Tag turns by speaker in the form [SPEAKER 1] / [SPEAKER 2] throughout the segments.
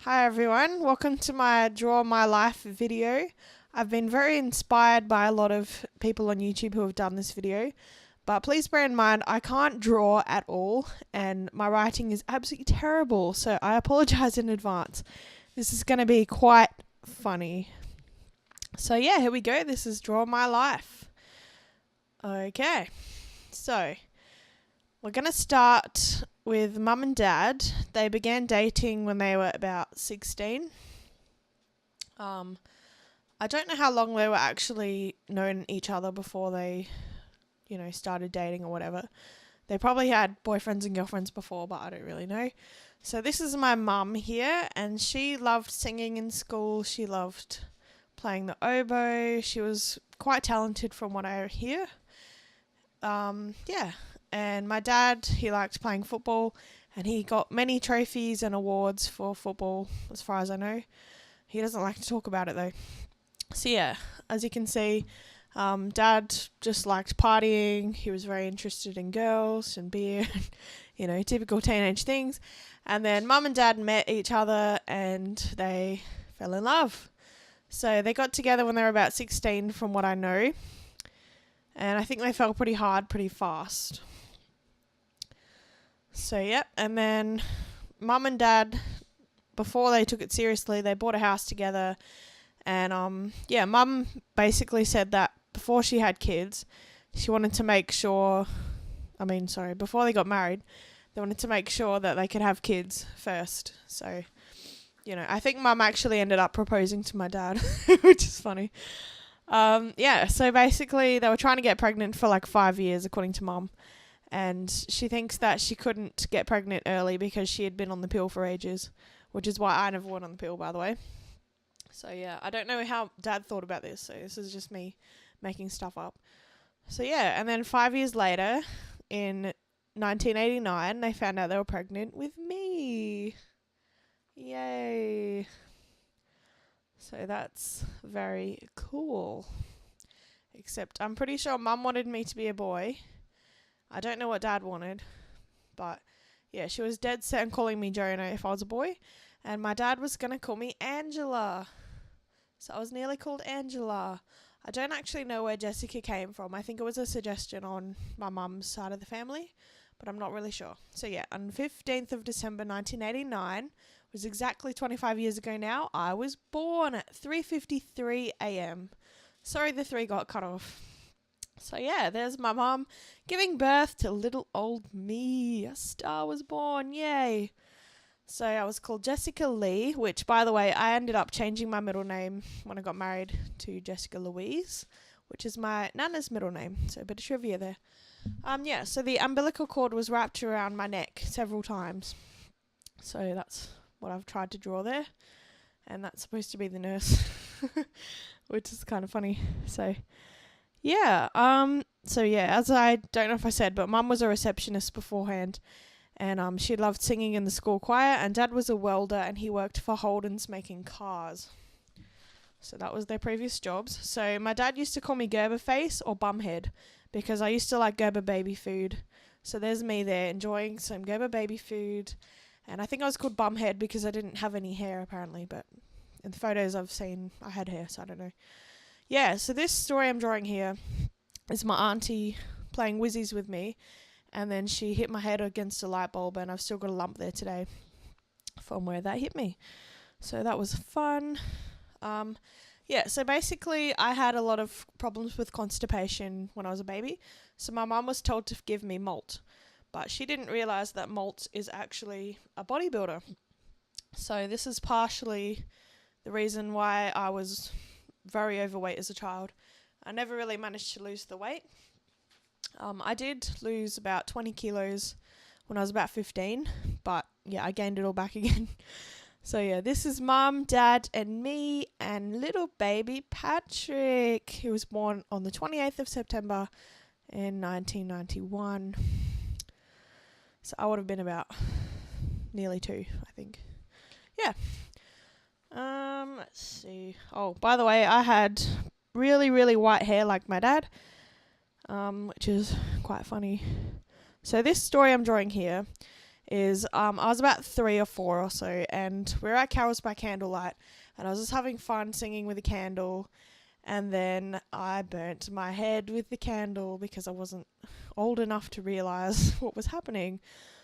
[SPEAKER 1] Hi everyone, welcome to my Draw My Life video. I've been very inspired by a lot of people on YouTube who have done this video, but please bear in mind I can't draw at all and my writing is absolutely terrible, so I apologize in advance. This is going to be quite funny. So yeah, here we go. This is Draw My Life. Okay, so we're going to start with mum and dad. They began dating when they were about 16. I don't know how long they were actually known each other before they, started dating or whatever. They probably had boyfriends and girlfriends before, but I don't really know. So this is my mum here, and she loved singing in school. She loved playing the oboe. She was quite talented from what I hear. And my dad, he liked playing football, and he got many trophies and awards for football, as far as I know. He doesn't like to talk about it, though. So yeah, as you can see, Dad just liked partying. He was very interested in girls and beer, typical teenage things. And then Mum and Dad met each other, and they fell in love. So they got together when they were about 16, from what I know. And I think they fell pretty hard, pretty fast. So, yep. And then Mum and Dad, before they took it seriously, they bought a house together. And, Mum basically said that before she had kids, she wanted to make sure, before they got married, they wanted to make sure that they could have kids first. So, I think Mum actually ended up proposing to my dad, which is funny. So basically they were trying to get pregnant for like 5 years, according to Mum. And she thinks that she couldn't get pregnant early because she had been on the pill for ages, which is why I never went on the pill, by the way. So yeah, I don't know how Dad thought about this, so this is just me making stuff up. So yeah, and then 5 years later, in 1989, they found out they were pregnant with me. Yay. So that's very cool. Except I'm pretty sure Mum wanted me to be a boy. I don't know what Dad wanted, but yeah, she was dead set on calling me Jonah if I was a boy, and my dad was going to call me Angela. So I was nearly called Angela. I don't actually know where Jessica came from. I think it was a suggestion on my mum's side of the family, but I'm not really sure. So yeah, on 15th of December 1989, was exactly 25 years ago now, I was born at 3:53 a.m. Sorry, the 3 got cut off. So yeah, there's my mum giving birth to little old me. A star was born, yay. So I was called Jessica Lee, which, by the way, I ended up changing my middle name when I got married to Jessica Louise, which is my nana's middle name. So a bit of trivia there. So the umbilical cord was wrapped around my neck several times. So that's what I've tried to draw there. And that's supposed to be the nurse, which is kind of funny. So yeah, as I don't know if I said, but Mum was a receptionist beforehand, and she loved singing in the school choir, and Dad was a welder, and he worked for Holden's making cars. So that was their previous jobs. So my dad used to call me Gerber face or bumhead because I used to like Gerber baby food. So there's me there enjoying some Gerber baby food, and I think I was called bumhead because I didn't have any hair apparently, but in the photos I've seen I had hair, so I don't know. Yeah, so this story I'm drawing here is my auntie playing whizzies with me, and then she hit my head against a light bulb, and I've still got a lump there today from where that hit me. So that was fun. So basically I had a lot of problems with constipation when I was a baby, so my mum was told to give me malt, but she didn't realise that malt is actually a bodybuilder. So this is partially the reason why I was very overweight as a child. I never really managed to lose the weight. I did lose about 20 kilos when I was about 15, but yeah, I gained it all back again. So yeah, this is Mum, Dad, and me, and little baby Patrick, who was born on the 28th of September in 1991. So I would have been about nearly 2, I think. Yeah. Let's see. Oh, by the way, I had really, really white hair like my dad, which is quite funny. So this story I'm drawing here is I was about 3 or 4 or so, and we were at Carol's by candlelight, and I was just having fun singing with a candle, and then I burnt my head with the candle because I wasn't old enough to realise what was happening.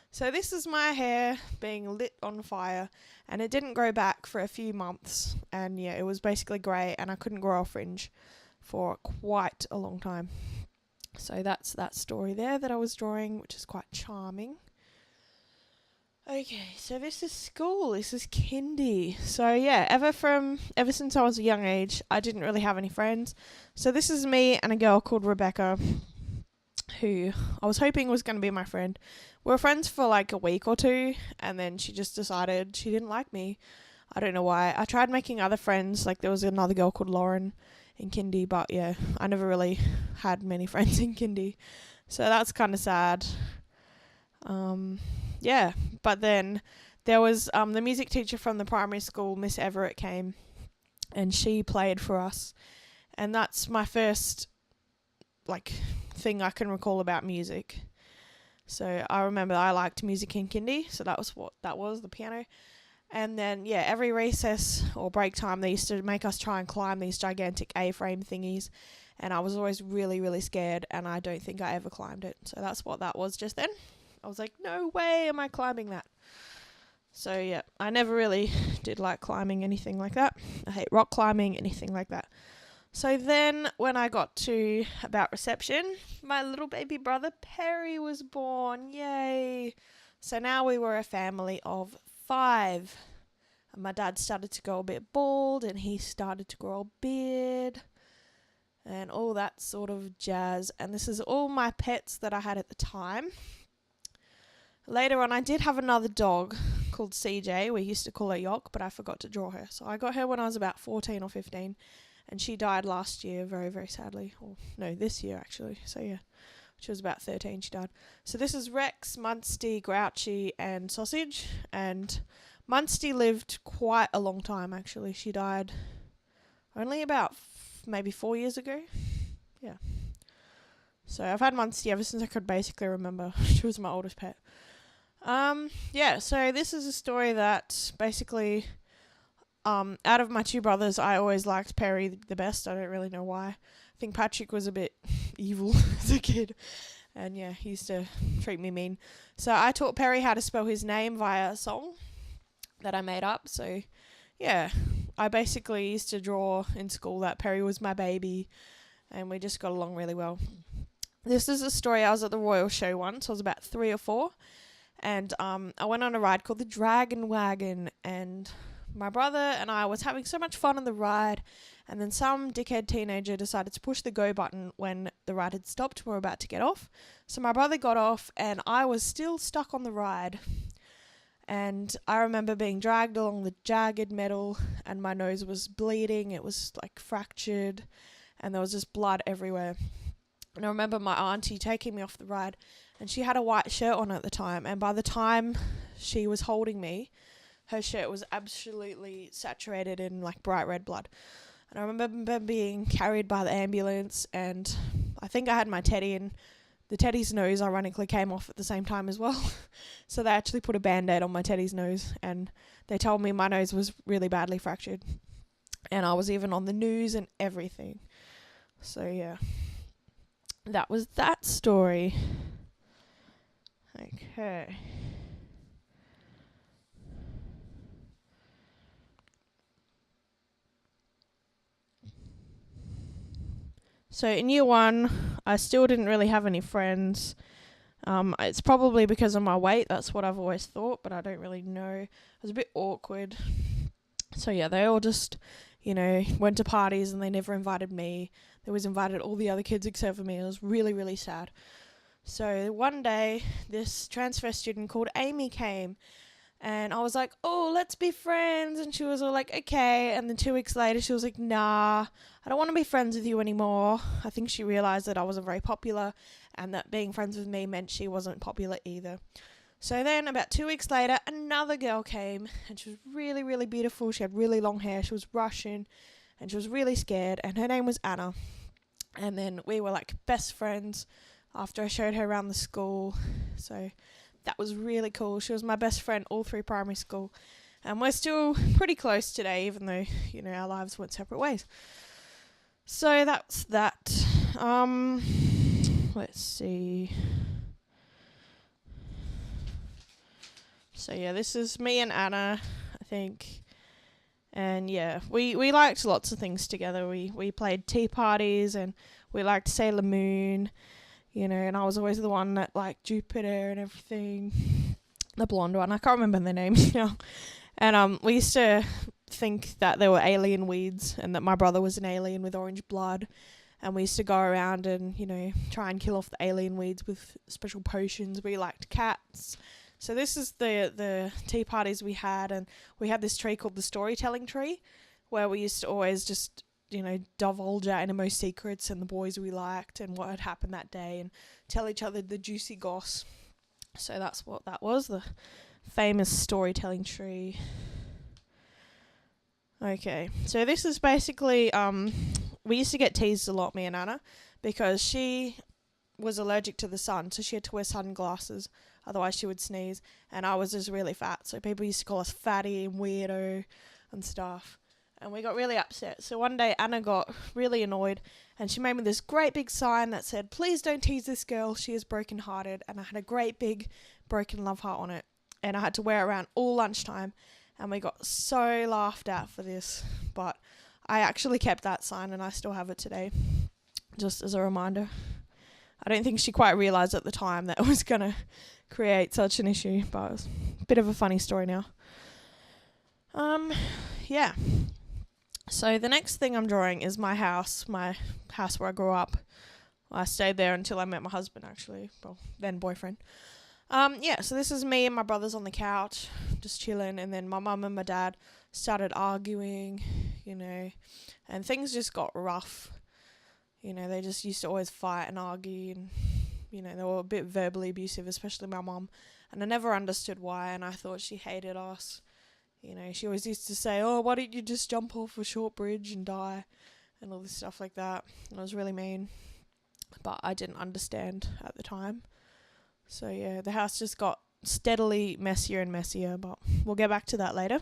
[SPEAKER 1] So this is my hair being lit on fire, and it didn't grow back for a few months, and yeah, it was basically grey, and I couldn't grow a fringe for quite a long time. So that's that story there that I was drawing, which is quite charming. Okay, so this is school. This is kindy. So yeah, ever since I was a young age, I didn't really have any friends. So this is me and a girl called Rebecca, who I was hoping was going to be my friend. We were friends for like a week or two, and then she just decided she didn't like me. I don't know why. I tried making other friends. Like there was another girl called Lauren in kindy, but yeah, I never really had many friends in kindy. So that's kind of sad. Yeah, but then there was the music teacher from the primary school, Miss Everett, came, and she played for us, and that's my first like thing I can recall about music. So I remember I liked music in kindy, so that was what that was, the piano. And then yeah, every recess or break time they used to make us try and climb these gigantic A-frame thingies, and I was always really, really scared, and I don't think I ever climbed it. So that's what that was just then. I was like, no way am I climbing that. So yeah, I never really did like climbing anything like that. I hate rock climbing, anything like that. So then when I got to about reception, my little baby brother Perry was born. Yay. So now we were a family of 5. And my dad started to go a bit bald, and he started to grow a beard and all that sort of jazz. And this is all my pets that I had at the time. Later on, I did have another dog called CJ. We used to call her Yok, but I forgot to draw her. So I got her when I was about 14 or 15, and she died last year, very, very sadly. Or no, this year actually. So yeah, she was about 13, she died. So this is Rex, Muncie, Grouchy, and Sausage. And Muncie lived quite a long time actually. She died only about maybe 4 years ago. Yeah. So I've had Muncie ever since I could basically remember. She was my oldest pet. Yeah, so this is a story that basically, out of my 2 brothers, I always liked Perry the best. I don't really know why. I think Patrick was a bit evil as a kid, and yeah, he used to treat me mean. So I taught Perry how to spell his name via a song that I made up. So yeah, I basically used to draw in school that Perry was my baby, and we just got along really well. This is a story. I was at the Royal Show once. I was about 3 or 4. And I went on a ride called the Dragon Wagon, and my brother and I was having so much fun on the ride, and then some dickhead teenager decided to push the go button when the ride had stopped and we were about to get off. So my brother got off, and I was still stuck on the ride. And I remember being dragged along the jagged metal, and my nose was bleeding. It was like fractured, and there was just blood everywhere. And I remember my auntie taking me off the ride, and she had a white shirt on at the time, and by the time she was holding me, her shirt was absolutely saturated in like bright red blood. And I remember being carried by the ambulance, and I think I had my teddy, and the teddy's nose ironically came off at the same time as well. So they actually put a band-aid on my teddy's nose, and they told me my nose was really badly fractured, and I was even on the news and everything. So yeah, that was that story. Okay. So in year 1, I still didn't really have any friends. It's probably because of my weight. That's what I've always thought, but I don't really know. It was a bit awkward. So yeah, they all just, went to parties, and they never invited me. They always invited all the other kids except for me. It was really, really sad. So one day, this transfer student called Amy came, and I was like, oh, let's be friends. And she was all like, okay. And then 2 weeks later, she was like, nah, I don't want to be friends with you anymore. I think she realized that I wasn't very popular, and that being friends with me meant she wasn't popular either. So then about 2 weeks later, another girl came, and she was really, really beautiful. She had really long hair. She was Russian, and she was really scared, and her name was Anna. And then we were like best friends after I showed her around the school. So that was really cool. She was my best friend all through primary school. And we're still pretty close today, even though, our lives went separate ways. So that's that. Let's see. So yeah, this is me and Anna, I think. And yeah, we liked lots of things together. We played tea parties and we liked Sailor Moon, and I was always the one that liked Jupiter and everything. The blonde one. I can't remember their names now. And we used to think that they were alien weeds and that my brother was an alien with orange blood. And we used to go around and, try and kill off the alien weeds with special potions. We liked cats. So this is the tea parties we had, and we had this tree called the storytelling tree, where we used to always just, divulge our innermost secrets and the boys we liked and what had happened that day and tell each other the juicy goss. So that's what that was, the famous storytelling tree. Okay, so this is basically, we used to get teased a lot, me and Anna, because she was allergic to the sun, so she had to wear sunglasses. Otherwise she would sneeze, and I was just really fat, so people used to call us fatty and weirdo and stuff, and we got really upset. So one day Anna got really annoyed, and she made me this great big sign that said, "Please don't tease this girl, she is broken hearted," and I had a great big broken love heart on it, and I had to wear it around all lunchtime, and we got so laughed at for this, but I actually kept that sign and I still have it today, just as a reminder. I don't think she quite realised at the time that it was going to create such an issue, but it's a bit of a funny story now. Yeah. So the next thing I'm drawing is my house where I grew up. I stayed there until I met my husband, actually. Well, then boyfriend. So this is me and my brothers on the couch, just chilling, and then my mum and my dad started arguing, and things just got rough. They just used to always fight and argue, and, they were a bit verbally abusive, especially my mum, and I never understood why, and I thought she hated us. She always used to say, "Oh, why don't you just jump off a short bridge and die?" and all this stuff like that. And it was really mean, but I didn't understand at the time. So yeah, the house just got steadily messier and messier, but we'll get back to that later.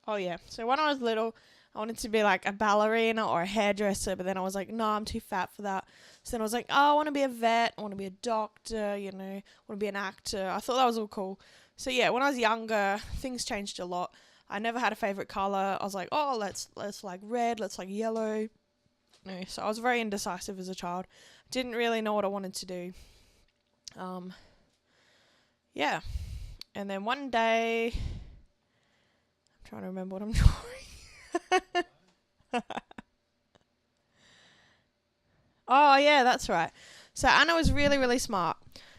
[SPEAKER 1] Oh yeah, so when I was little, I wanted to be like a ballerina or a hairdresser, but then I was like, no, I'm too fat for that. So then I was like, oh, I want to be a vet, I want to be a doctor, I want to be an actor. I thought that was all cool. So yeah, when I was younger, things changed a lot. I never had a favourite colour. I was like, oh, let's like red, let's like yellow. No, so I was very indecisive as a child. Didn't really know what I wanted to do. Yeah. And then one day, I'm trying to remember what I'm drawing. Oh, yeah, that's right. So Anna was really, really smart.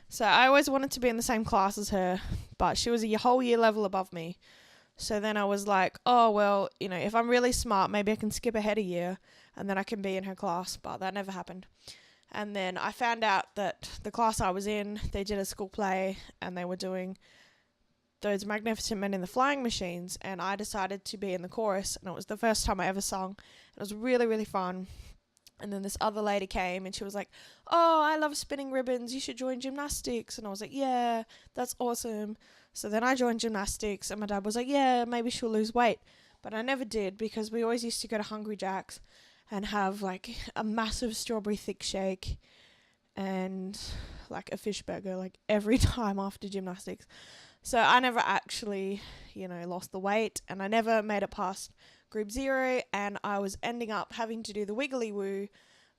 [SPEAKER 1] So I always wanted to be in the same class as her, but she was a whole year level above me. So then I was like, oh, well, if I'm really smart, maybe I can skip ahead a year and then I can be in her class. But that never happened. And then I found out that the class I was in, they did a school play and they were doing those Magnificent Men in the Flying Machines. And I decided to be in the chorus. And it was the first time I ever sung. It was really, really fun. And then this other lady came and she was like, oh, I love spinning ribbons. You should join gymnastics. And I was like, yeah, that's awesome. So then I joined gymnastics and my dad was like, yeah, maybe she'll lose weight. But I never did because we always used to go to Hungry Jack's and have like a massive strawberry thick shake and like a fish burger like every time after gymnastics. So I never actually, lost the weight, and I never made it past group 0, and I was ending up having to do the wiggly woo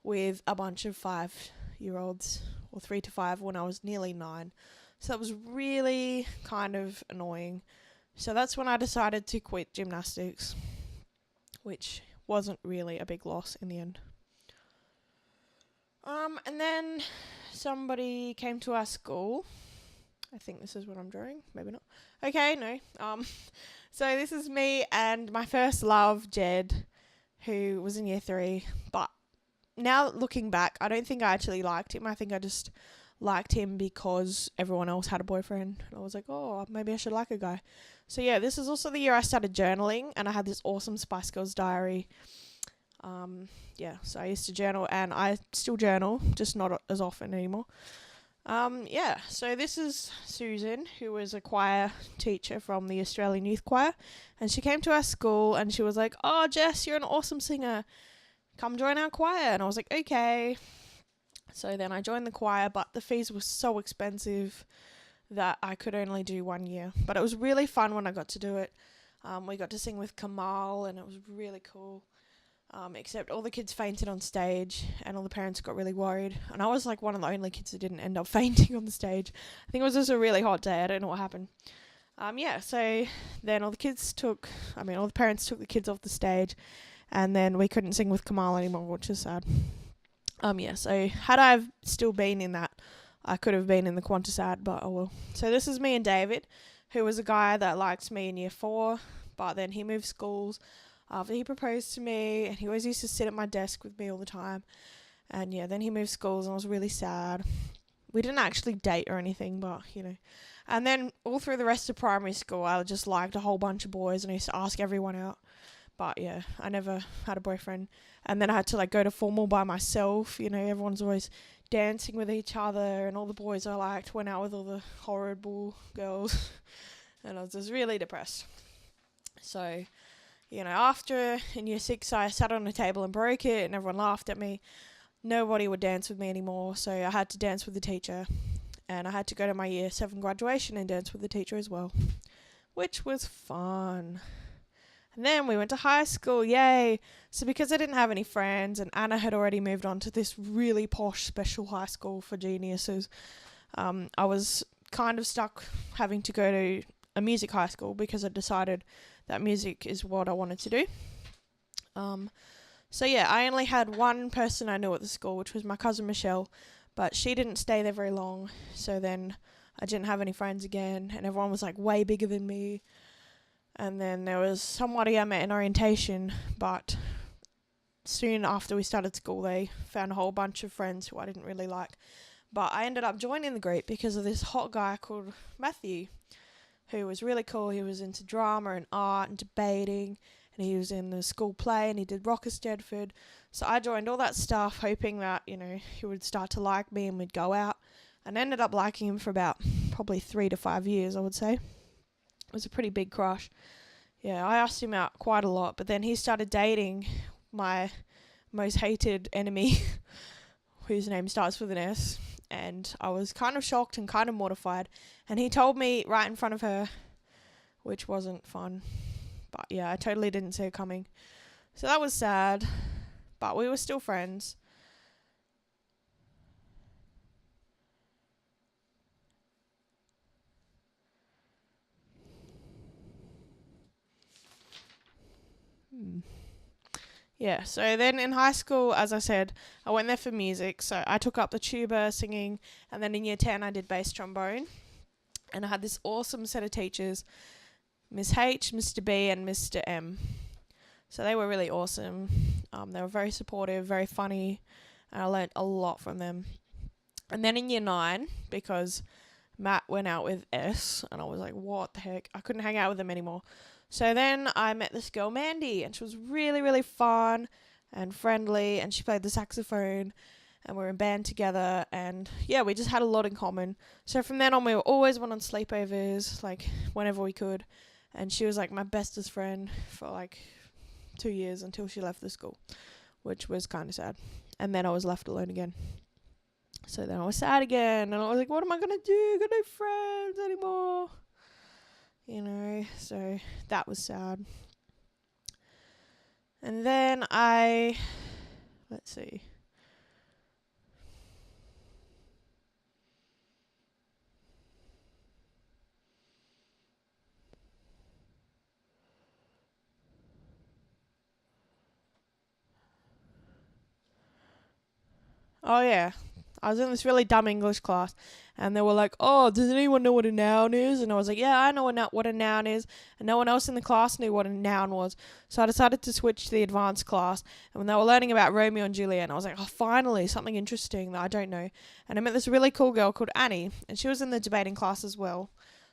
[SPEAKER 1] with a bunch of 5-year-olds or 3 to 5 when I was nearly 9. So that was really kind of annoying. So that's when I decided to quit gymnastics, which wasn't really a big loss in the end. And then somebody came to our school. I think this is what I'm drawing. Maybe not. Okay, no. So this is me and my first love, Jed, who was in year 3. But now looking back, I don't think I actually liked him. I think I just liked him because everyone else had a boyfriend. And I was like, oh, maybe I should like a guy. So yeah, this is also the year I started journaling, and I had this awesome Spice Girls diary. Yeah, so I used to journal, and I still journal, just not as often anymore. Yeah, so this is Susan, who was a choir teacher from the Australian Youth Choir, and she came to our school and she was like, oh, Jess, you're an awesome singer. Come join our choir. And I was like, okay. So then I joined the choir, but the fees were so expensive that I could only do 1 year. But it was really fun when I got to do it. We got to sing with Kamal, and it was really cool. Except all the kids fainted on stage, and all the parents got really worried. And I was like one of the only kids that didn't end up fainting on the stage. I think it was just a really hot day. I don't know what happened. Yeah, so then all the parents took the kids off the stage, and then we couldn't sing with Kamal anymore, which is sad. Yeah, so had I still been in that, I could have been in the Quantisad, but oh well. So this is me and David, who was a guy that liked me in year 4, but then he moved schools after he proposed to me, and he always used to sit at my desk with me all the time. And yeah, then he moved schools, and I was really sad. We didn't actually date or anything, but you know. And then all through the rest of primary school, I just liked a whole bunch of boys, and I used to ask everyone out. But yeah, I never had a boyfriend. And then I had to go to formal by myself. You know, everyone's always dancing with each other, and all the boys I liked went out with all the horrible girls. And I was just really depressed. So, you know, after in year 6, I sat on a table and broke it, and everyone laughed at me. Nobody would dance with me anymore, so I had to dance with the teacher. And I had to go to my year 7 graduation and dance with the teacher as well, which was fun. And then we went to high school, yay! So because I didn't have any friends, and Anna had already moved on to this really posh special high school for geniuses, I was kind of stuck having to go to a music high school because I decided that music is what I wanted to do. So yeah, I only had one person I knew at the school, which was my cousin Michelle, but she didn't stay there very long, so then I didn't have any friends again, and everyone was way bigger than me. And then there was somebody I met in orientation, but soon after we started school, they found a whole bunch of friends who I didn't really like. But I ended up joining the group because of this hot guy called Matthew, who was really cool. He was into drama and art and debating, and he was in the school play, and he did Rock of Stedford. So I joined all that stuff, hoping that, you know, he would start to like me and we'd go out. And I ended up liking him for about probably 3 to 5 years, I would say. It was a pretty big crush. Yeah, I asked him out quite a lot, but then he started dating my most hated enemy, whose name starts with an S, and I was kind of shocked and kind of mortified, and he told me right in front of her, which wasn't fun, but yeah, I totally didn't see it coming. So that was sad, but we were still friends. Yeah, so then in high school, as I said, I went there for music. So I took up the tuba, singing, and then in year 10 I did bass trombone. And I had this awesome set of teachers, Miss H, Mr. B, and Mr. M. So they were really awesome. They were very supportive, very funny, and I learnt a lot from them. And then in year 9, because Matt went out with S, and I was like, what the heck? I couldn't hang out with him anymore. So then I met this girl, Mandy, and she was really, really fun and friendly, and she played the saxophone, and we were in band together, and yeah, we just had a lot in common. So from then on, we always went on sleepovers, whenever we could, and she was my bestest friend for 2 years until she left the school, which was kind of sad. And then I was left alone again. So then I was sad again, and I was like, what am I going to do? Got no friends anymore. You know, so that was sad. And then let's see. Oh yeah, I was in this really dumb English class, and they were like, "Oh, does anyone know what a noun is?" And I was like, "Yeah, I know what a noun is." And no one else in the class knew what a noun was. So I decided to switch to the advanced class. And when they were learning about Romeo and Juliet, I was like, "Oh, finally, something interesting that I don't know." And I met this really cool girl called Annie, and she was in the debating class as well.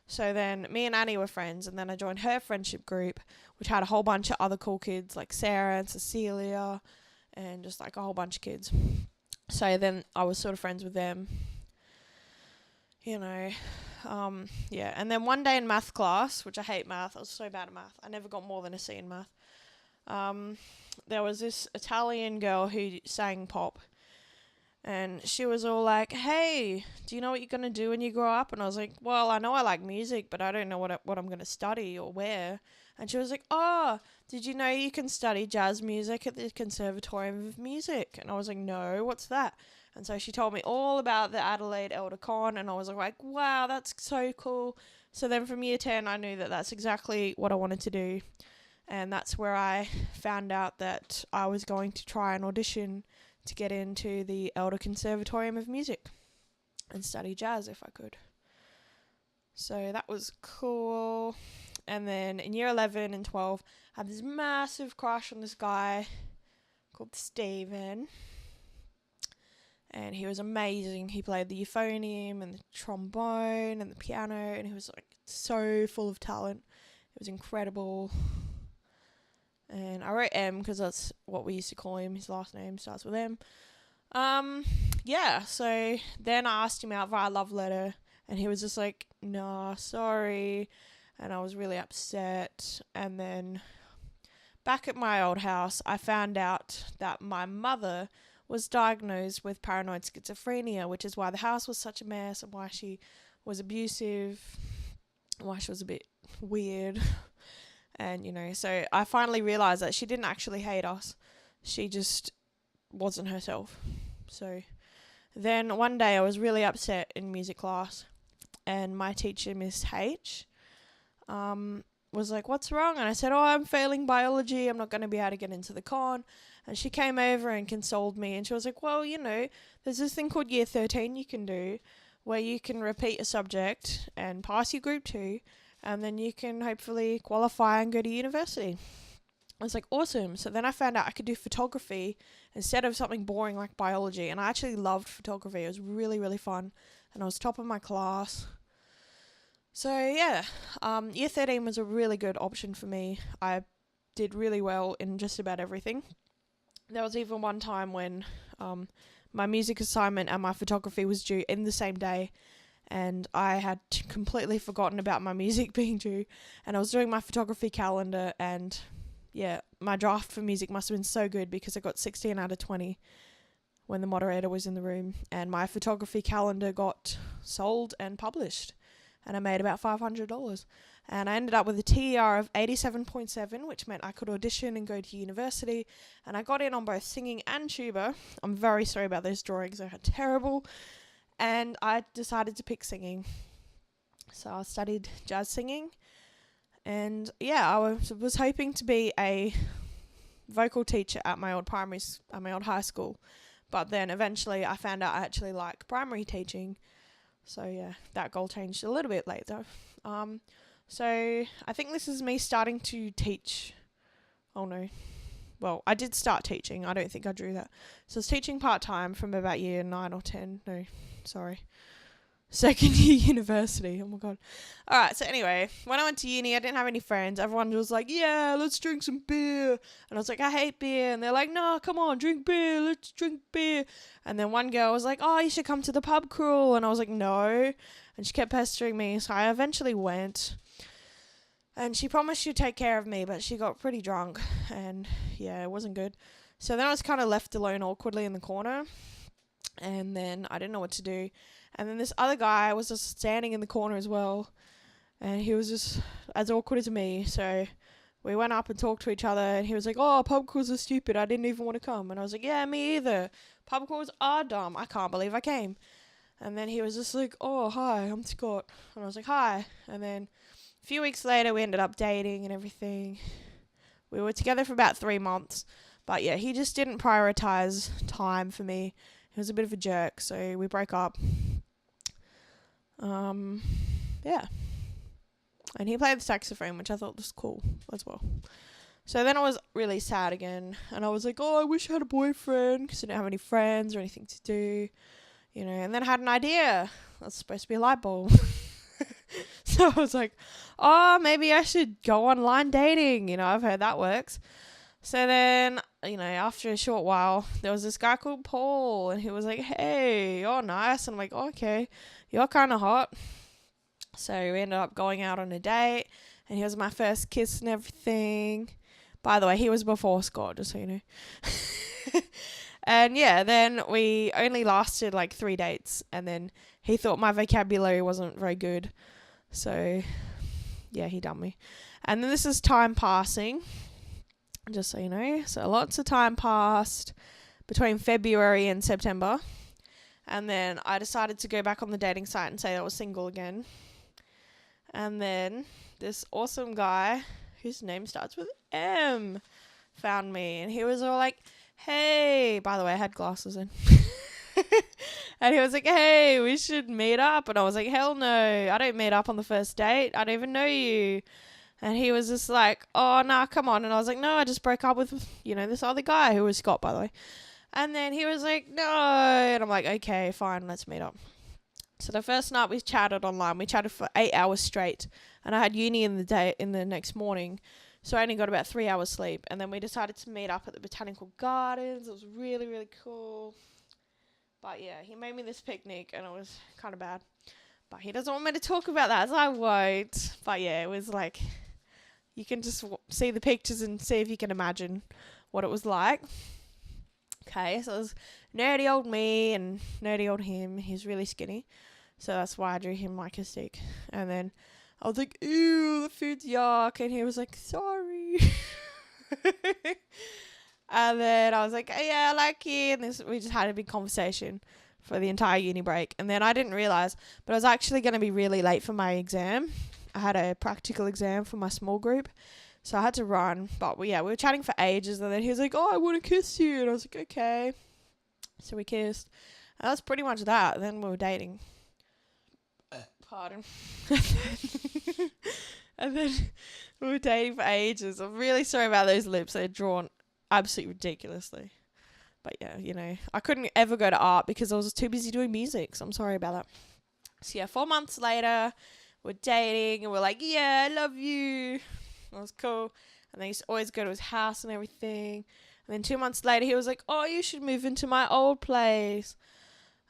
[SPEAKER 1] So then me and Annie were friends, and then I joined her friendship group, which had a whole bunch of other cool kids like Sarah and Cecilia, and just like a whole bunch of kids. So then I was sort of friends with them, you know. Yeah. And then one day in math class, which I hate math, I was so bad at math. I never got more than a C in math. There was this Italian girl who sang pop. And she was all like, "Hey, do you know what you're going to do when you grow up?" And I was like, "Well, I know I like music, but I don't know what I'm going to study or where." And she was like, "Oh, did you know you can study jazz music at the Conservatorium of Music?" And I was like, "No, what's that?" And so she told me all about the Adelaide Elder Con, and I was like, "Wow, that's so cool." So then from year 10, I knew that that's exactly what I wanted to do. And that's where I found out that I was going to try and audition to get into the Elder Conservatorium of Music and study jazz if I could. So that was cool. And then in year 11 and 12, I had this massive crush on this guy called Steven. And he was amazing. He played the euphonium and the trombone and the piano, and he was like so full of talent. It was incredible. And I wrote M because that's what we used to call him. His last name starts with M. Yeah, so then I asked him out via love letter, and he was just like, "Nah, sorry." And I was really upset. And then back at my old house, I found out that my mother was diagnosed with paranoid schizophrenia, which is why the house was such a mess and why she was abusive, why she was a bit weird. And, you know, so I finally realised that she didn't actually hate us. She just wasn't herself. So then one day I was really upset in music class, and my teacher, Miss H, was like, "What's wrong?" And I said, "Oh, I'm failing biology. I'm not going to be able to get into the con." And she came over and consoled me, and she was like, "Well, you know, there's this thing called year 13 you can do where you can repeat a subject and pass your group 2. And then you can hopefully qualify and go to university." I was like, awesome. So then I found out I could do photography instead of something boring like biology. And I actually loved photography. It was really, really fun. And I was top of my class. So yeah, year 13 was a really good option for me. I did really well in just about everything. There was even one time when my music assignment and my photography was due in the same day. And I had completely forgotten about my music being due, and I was doing my photography calendar, and yeah, my draft for music must have been so good because I got 16 out of 20 when the moderator was in the room, and my photography calendar got sold and published, and I made about $500, and I ended up with a TER of 87.7, which meant I could audition and go to university, and I got in on both singing and tuba. I'm very sorry about those drawings, they are terrible. And I decided to pick singing. So I studied jazz singing. And yeah, I was hoping to be a vocal teacher at my old high school. But then eventually I found out I actually like primary teaching. So yeah, that goal changed a little bit later. So I think this is me starting to teach. Oh no. Well, I did start teaching. I don't think I drew that. So I was teaching part-time from about year 9 or 10. No, sorry. Second year university. Oh my god. Alright, so anyway, when I went to uni, I didn't have any friends. Everyone was like, "Yeah, let's drink some beer." And I was like, "I hate beer." And they're like, "No, come on, drink beer. Let's drink beer." And then one girl was like, "Oh, you should come to the pub crawl." And I was like, "No." And she kept pestering me, so I eventually went. And she promised she'd take care of me, but she got pretty drunk, and yeah, it wasn't good. So then I was kind of left alone awkwardly in the corner, and then I didn't know what to do. And then this other guy was just standing in the corner as well, and he was just as awkward as me. So we went up and talked to each other, and he was like, "Oh, pub crawls are stupid. I didn't even want to come." And I was like, "Yeah, me either. Pub crawls are dumb. I can't believe I came." And then he was just like, "Oh, hi, I'm Scott." And I was like, "Hi." And then a few weeks later, we ended up dating and everything. We were together for about 3 months. But yeah, he just didn't prioritize time for me. He was a bit of a jerk, so we broke up. Yeah. And he played the saxophone, which I thought was cool as well. So then I was really sad again, and I was like, oh, I wish I had a boyfriend, because I didn't have any friends or anything to do, and then I had an idea. That's supposed to be a light bulb. So I was like, oh, maybe I should go online dating. I've heard that works. So then, after a short while, there was this guy called Paul, and he was like, hey, you're nice. And I'm like, oh, okay, you're kind of hot. So we ended up going out on a date, and he was my first kiss and everything. By the way, he was before Scott, just so you know. And yeah, then we only lasted like 3 dates, and then he thought my vocabulary wasn't very good. So yeah, he dumped me. And then this is time passing, just so you know. So lots of time passed between February and September. And then I decided to go back on the dating site and say I was single again. And then this awesome guy, whose name starts with M, found me. And he was all like, hey, by the way, I had glasses in. And he was like, hey, we should meet up. And I was like, hell no, I don't meet up on the first date. I don't even know you. And he was just like, oh, nah, come on. And I was like, no, I just broke up with, this other guy, who was Scott, by the way. And then he was like, no. And I'm like, okay, fine, let's meet up. So the first night we chatted online. We chatted for 8 hours straight. And I had uni in the next morning. So I only got about 3 hours sleep. And then we decided to meet up at the Botanical Gardens. It was really, really cool. But yeah, he made me this picnic, and it was kind of bad. But he doesn't want me to talk about that, so I won't. But yeah, it was like, you can just see the pictures and see if you can imagine what it was like. Okay, so it was nerdy old me and nerdy old him. He's really skinny, so that's why I drew him like a stick. And then I was like, ew, the food's yuck. And he was like, sorry. And then I was like, oh, yeah, I like you. And we just had a big conversation for the entire uni break. And then I didn't realise, but I was actually going to be really late for my exam. I had a practical exam for my small group, so I had to run. But we were chatting for ages. And then he was like, oh, I want to kiss you. And I was like, okay. So we kissed. And that's pretty much that. Then we were dating. Pardon. And then we were dating for ages. I'm really sorry about those lips. They're drawn absolutely ridiculously. But yeah, I couldn't ever go to art because I was too busy doing music. So I'm sorry about that. So yeah, 4 months later, we're dating and we're like, yeah, I love you. That was cool. And then I used to always go to his house and everything. And then 2 months later, he was like, oh, you should move into my old place.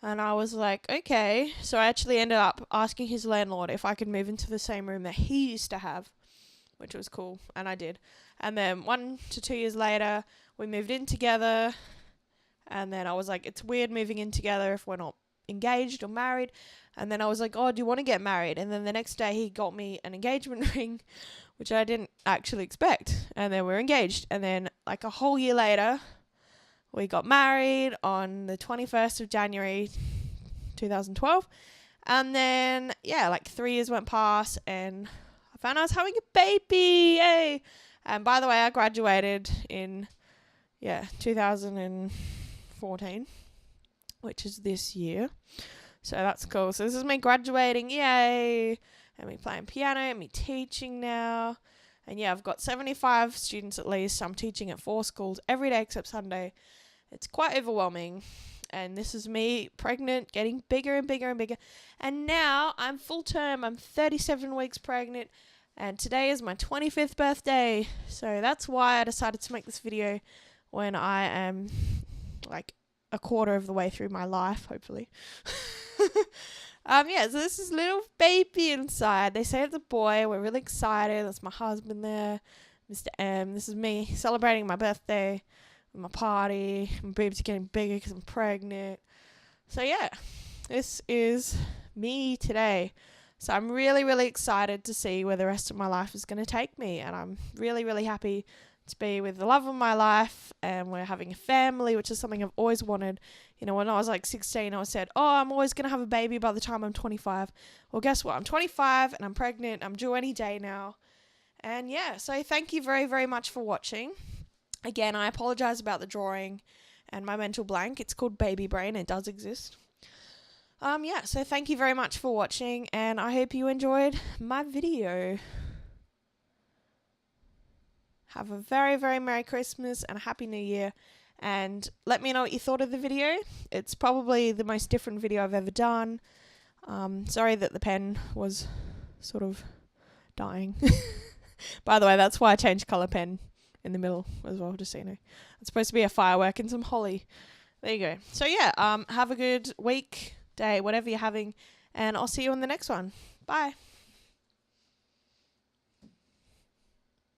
[SPEAKER 1] And I was like, okay. So I actually ended up asking his landlord if I could move into the same room that he used to have, which was cool. And I did. And then 1 to 2 years later, we moved in together. And then I was like, it's weird moving in together if we're not engaged or married. And then I was like, oh, do you want to get married? And then the next day he got me an engagement ring, which I didn't actually expect. And then we're engaged. And then like a whole year later, we got married on the 21st of January, 2012. And then, yeah, like 3 years went past and I found I was having a baby. Yay! And by the way, I graduated in, 2014, which is this year. So that's cool. So this is me graduating. Yay! And me playing piano and me teaching now. And yeah, I've got 75 students at least. I'm teaching at 4 schools every day except Sunday. It's quite overwhelming. And this is me pregnant, getting bigger and bigger and bigger. And now I'm full term. I'm 37 weeks pregnant. And today is my 25th birthday. So that's why I decided to make this video when I am like a quarter of the way through my life, hopefully. So this is little baby inside. They say it's a boy. We're really excited. That's my husband there, Mr. M. This is me celebrating my birthday with my party. My boobs are getting bigger because I'm pregnant. So yeah, this is me today. So I'm really, really excited to see where the rest of my life is going to take me. And I'm really, really happy to be with the love of my life. And we're having a family, which is something I've always wanted. When I was like 16, I said, oh, I'm always going to have a baby by the time I'm 25. Well, guess what? I'm 25 and I'm pregnant. I'm due any day now. And yeah, so thank you very, very much for watching. Again, I apologize about the drawing. and my mental blank. It's called baby brain. It does exist. Yeah, so thank you very much for watching, and I hope you enjoyed my video. Have a very, very Merry Christmas and a Happy New Year, and let me know what you thought of the video. It's probably the most different video I've ever done. Sorry that the pen was sort of dying. By the way, that's why I changed colour pen in the middle as well, just so you know. It's supposed to be a firework and some holly. There you go. So yeah, have a good week, day, whatever you're having, and I'll see you in the next one. Bye.